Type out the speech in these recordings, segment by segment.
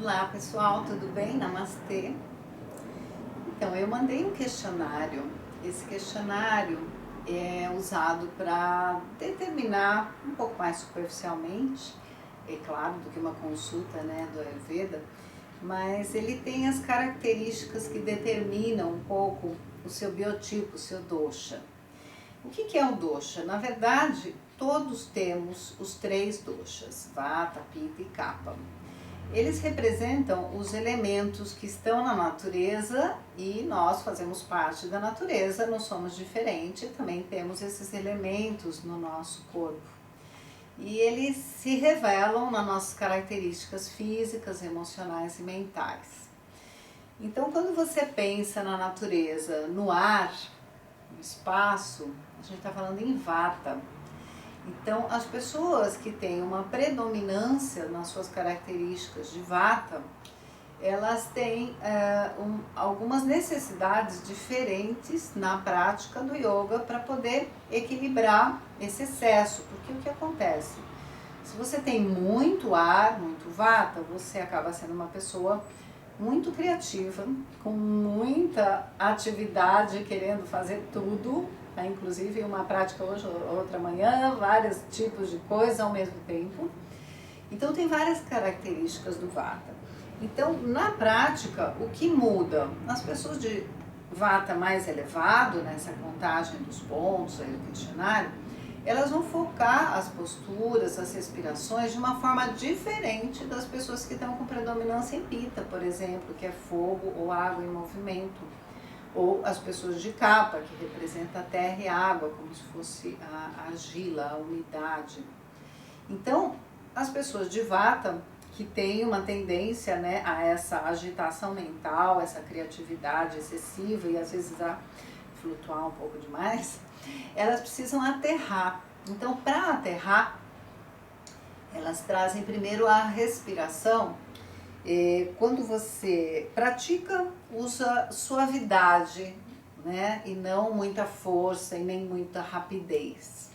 Olá pessoal, tudo bem? Namastê. Então, eu mandei um questionário. Esse questionário é usado para determinar um pouco mais superficialmente, é claro, do que uma consulta, né, do Ayurveda, mas ele tem as características que determinam um pouco o seu biotipo, o seu dosha. O que é o dosha? Na verdade, todos temos os três doshas, Vata, Pitta e Kapha. Eles representam os elementos que estão na natureza e nós fazemos parte da natureza, não somos diferentes, também temos esses elementos no nosso corpo. E eles se revelam nas nossas características físicas, emocionais e mentais. Então, quando você pensa na natureza, no ar, no espaço, a gente está falando em Vata. Então, as pessoas que têm uma predominância nas suas características de Vata, elas têm algumas necessidades diferentes na prática do yoga para poder equilibrar esse excesso. Porque o que acontece? Se você tem muito ar, muito Vata, você acaba sendo uma pessoa muito criativa, com muita atividade, querendo fazer tudo, inclusive uma prática hoje, outra amanhã, vários tipos de coisas ao mesmo tempo. Então tem várias características do Vata. Então, na prática, o que muda? As pessoas de Vata mais elevado, nessa contagem dos pontos aí do questionário, elas vão focar as posturas, as respirações de uma forma diferente das pessoas que estão com predominância em Pitta, por exemplo, que é fogo ou água em movimento. Ou as pessoas de Kapha, que representa a terra e a água, como se fosse a argila, a umidade. Então, as pessoas de Vata, que têm uma tendência, né, a essa agitação mental, essa criatividade excessiva e às vezes a flutuar um pouco demais, elas precisam aterrar. Então, para aterrar, elas trazem primeiro a respiração. Quando você pratica, usa suavidade, né? E não muita força e nem muita rapidez.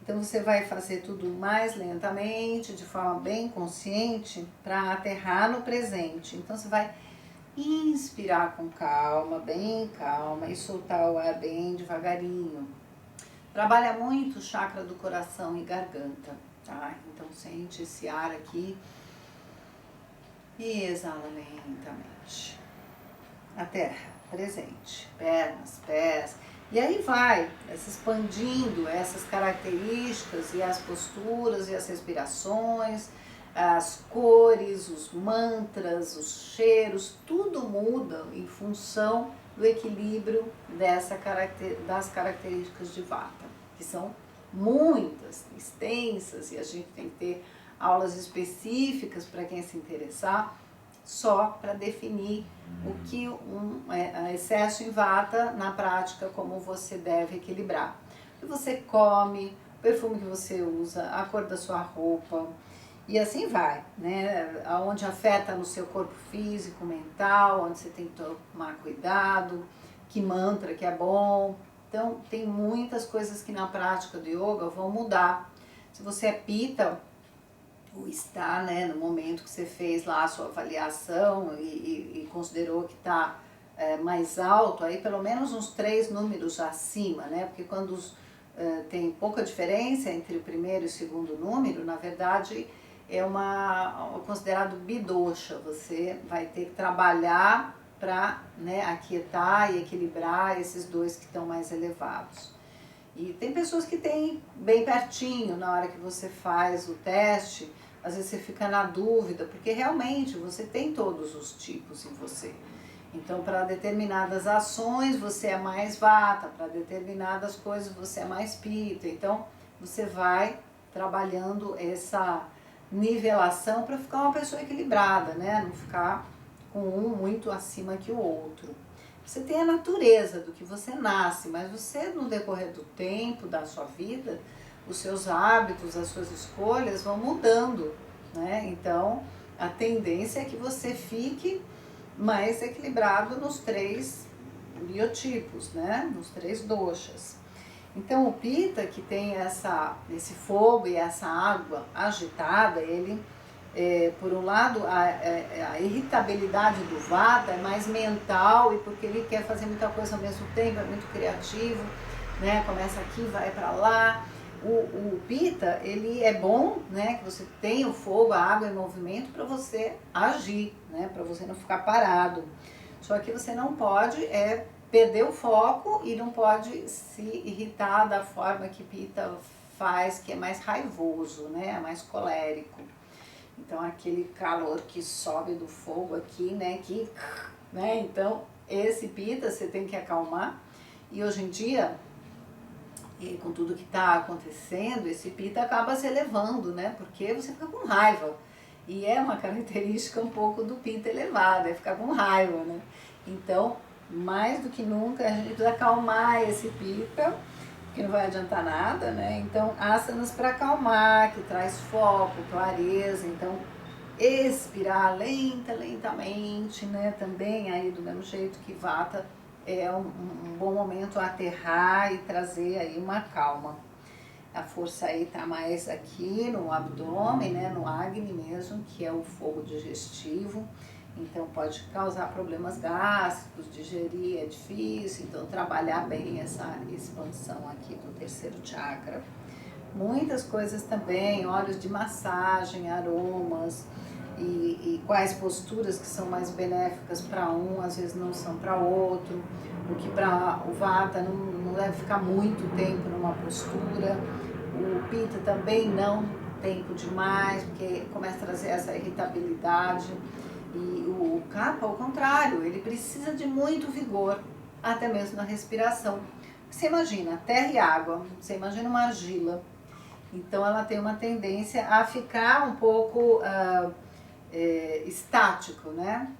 Então você vai fazer tudo mais lentamente, de forma bem consciente, para aterrar no presente. Então você vai inspirar com calma, bem calma, e soltar o ar bem devagarinho. Trabalha muito o chakra do coração e garganta, tá? Então sente esse ar aqui. E exala lentamente. A terra, presente, pernas, pés. E aí vai se expandindo essas características e as posturas e as respirações, as cores, os mantras, os cheiros, tudo muda em função do equilíbrio das características de Vata, que são muitas, extensas, e a gente tem que ter aulas específicas para quem se interessar, só para definir o que excesso em Vata na prática, como você deve equilibrar. O que você come, o perfume que você usa, a cor da sua roupa, e assim vai, né? Onde afeta no seu corpo físico, mental, onde você tem que tomar cuidado, que mantra que é bom. Então, tem muitas coisas que na prática do yoga vão mudar. Se você é Pitta, ou está, né, no momento que você fez lá a sua avaliação e considerou que está mais alto, aí pelo menos uns 3 números acima, né? Porque quando tem pouca diferença entre o primeiro e o segundo número, na verdade é considerado bidosha. Você vai ter que trabalhar para, né, aquietar e equilibrar esses dois que estão mais elevados. E tem pessoas que têm bem pertinho na hora que você faz o teste, às vezes você fica na dúvida, porque realmente você tem todos os tipos em você. Então, para determinadas ações você é mais Vata, para determinadas coisas você é mais Pitta. Então, você vai trabalhando essa nivelação para ficar uma pessoa equilibrada, né? Não ficar com um muito acima que o outro. Você tem a natureza do que você nasce, mas você, no decorrer do tempo, da sua vida, os seus hábitos, as suas escolhas vão mudando, né? Então, a tendência é que você fique mais equilibrado nos 3 biotipos, né? Nos 3 doshas. Então, o Pitta, que tem esse fogo e essa água agitada, ele por um lado, a irritabilidade do Vata é mais mental, e porque ele quer fazer muita coisa ao mesmo tempo, é muito criativo, né? Começa aqui, vai para lá. O Pitta, ele é bom, né? Que você tenha o fogo, a água em movimento para você agir, né? Para você não ficar parado. Só que você não pode perder o foco e não pode se irritar da forma que Pitta faz, que é mais raivoso, né? É mais colérico. Então aquele calor que sobe do fogo aqui, né? Então esse Pitta você tem que acalmar. E hoje em dia, e com tudo que está acontecendo, esse Pitta acaba se elevando, né? Porque você fica com raiva. E é uma característica um pouco do Pitta elevado, é ficar com raiva, né? Então, mais do que nunca, a gente precisa acalmar esse Pitta, que não vai adiantar nada, né? Então, asanas para acalmar, que traz foco, clareza. Então, expirar lentamente, né? Também aí do mesmo jeito que Vata é um bom momento aterrar e trazer aí uma calma. A força aí tá mais aqui no abdômen, né? No Agni mesmo, que é o fogo digestivo. Então pode causar problemas gástricos, digerir é difícil, então trabalhar bem essa expansão aqui do terceiro chakra. Muitas coisas também, óleos de massagem, aromas e quais posturas que são mais benéficas para um, às vezes não são para outro. O que para o Vata não deve ficar muito tempo numa postura. O Pitta também não tempo demais, porque começa a trazer essa irritabilidade. E o Kapha, ao contrário, ele precisa de muito vigor, até mesmo na respiração. Você imagina, terra e água, você imagina uma argila. Então ela tem uma tendência a ficar um pouco estático, né?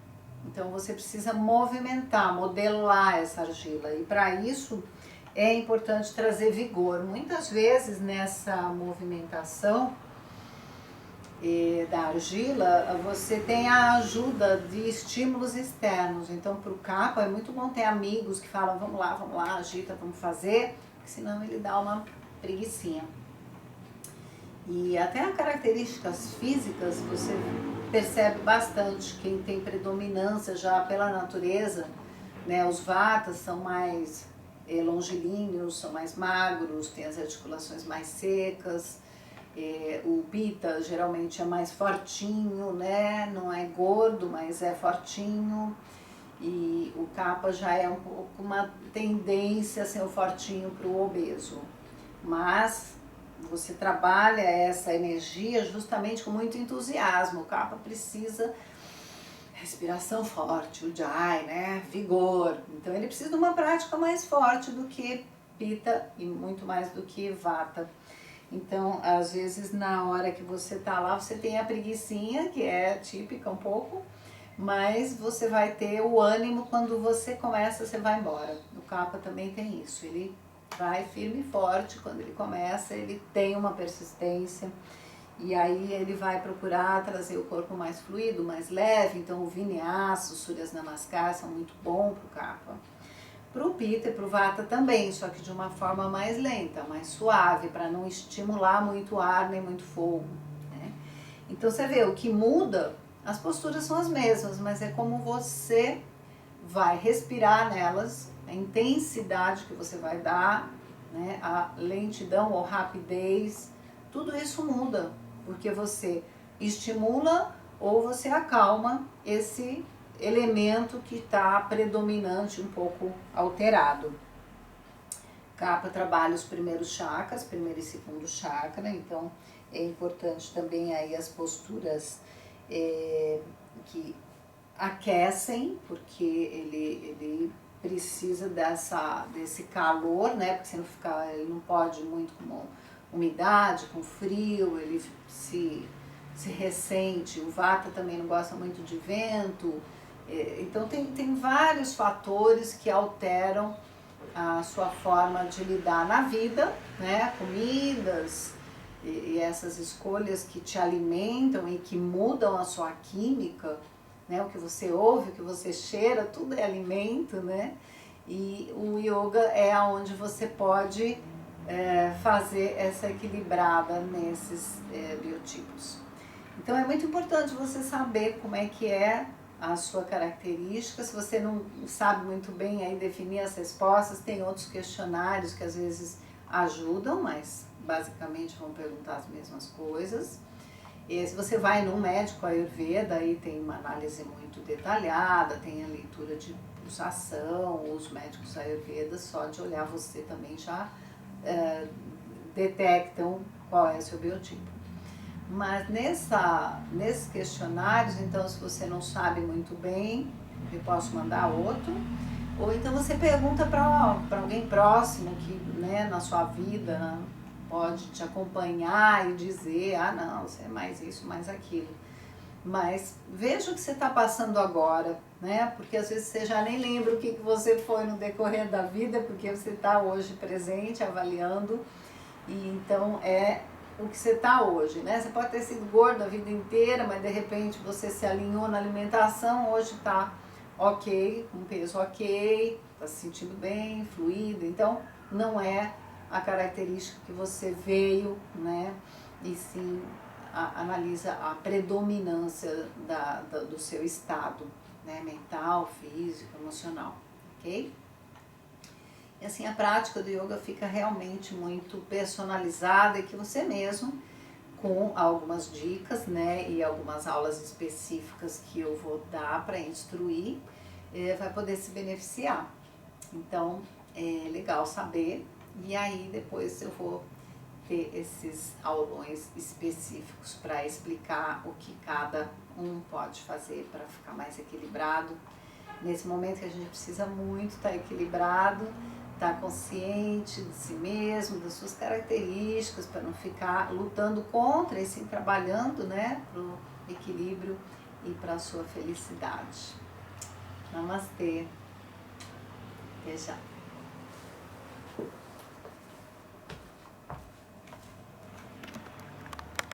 Então você precisa movimentar, modelar essa argila. E para isso é importante trazer vigor. Muitas vezes nessa movimentação da argila, você tem a ajuda de estímulos externos. Então, para o Kapha é muito bom ter amigos que falam, vamos lá, agita, vamos fazer, porque senão ele dá uma preguicinha. E até as características físicas você percebe bastante quem tem predominância já pela natureza, né? Os Vatas são mais longilíneos, são mais magros, têm as articulações mais secas. O Pitta geralmente é mais fortinho, né? Não é gordo, mas é fortinho. E o Kapha já é um pouco uma tendência a ser o fortinho para o obeso. Mas você trabalha essa energia justamente com muito entusiasmo. O Kapha precisa respiração forte, o Jai, né? Vigor. Então ele precisa de uma prática mais forte do que Pitta e muito mais do que Vata. Então, às vezes, na hora que você tá lá, você tem a preguicinha, que é típica um pouco, mas você vai ter o ânimo quando você começa, você vai embora. O Kapha também tem isso, ele vai firme e forte quando ele começa, ele tem uma persistência, e aí ele vai procurar trazer o corpo mais fluido, mais leve. Então o Vinyasa, o Suryas Namaskar são muito bons para o Kapha. Para o Pitta e para o Vata também, só que de uma forma mais lenta, mais suave, para não estimular muito ar nem muito fogo, né? Então você vê, o que muda, as posturas são as mesmas, mas é como você vai respirar nelas, a intensidade que você vai dar, né? A lentidão ou rapidez, tudo isso muda, porque você estimula ou você acalma esse elemento que está predominante, um pouco alterado. Kapha trabalha os primeiros chakras, primeiro e segundo chakra, então é importante também aí as posturas que aquecem, porque ele precisa desse calor, né? Porque ele não pode muito com umidade, com frio, ele se ressente. O Vata também não gosta muito de vento. Então tem vários fatores que alteram a sua forma de lidar na vida, né? Comidas e essas escolhas que te alimentam e que mudam a sua química, né? O que você ouve, o que você cheira, tudo é alimento, né? E o yoga é onde você pode fazer essa equilibrada nesses biotipos. Então é muito importante você saber como é que é a sua característica. Se você não sabe muito bem aí definir as respostas, tem outros questionários que às vezes ajudam, mas basicamente vão perguntar as mesmas coisas. E se você vai num médico Ayurveda, aí tem uma análise muito detalhada, tem a leitura de pulsação, os médicos Ayurveda, só de olhar você também já detectam qual é o seu biotipo. Mas nesses questionários, então, se você não sabe muito bem, eu posso mandar outro. Ou então você pergunta para alguém próximo que, né, na sua vida pode te acompanhar e dizer, ah, não, você é mais isso, mais aquilo. Mas veja o que você está passando agora, né? Porque às vezes você já nem lembra o que você foi no decorrer da vida, porque você está hoje presente, avaliando. E então é o que você está hoje, né? Você pode ter sido gordo a vida inteira, mas de repente você se alinhou na alimentação, hoje está ok, com peso ok, está se sentindo bem, fluido. Então não é a característica que você veio, né? E sim analisa a predominância do seu estado, né? Mental, físico, emocional, ok? E assim a prática do yoga fica realmente muito personalizada e que você mesmo, com algumas dicas, né, e algumas aulas específicas que eu vou dar para instruir, vai poder se beneficiar. Então é legal saber, e aí depois eu vou ter esses aulões específicos para explicar o que cada um pode fazer para ficar mais equilibrado. Nesse momento que a gente precisa muito estar equilibrado, estar consciente de si mesmo, das suas características, para não ficar lutando contra e sim trabalhando, né, para o equilíbrio e para a sua felicidade. Namastê. Até já.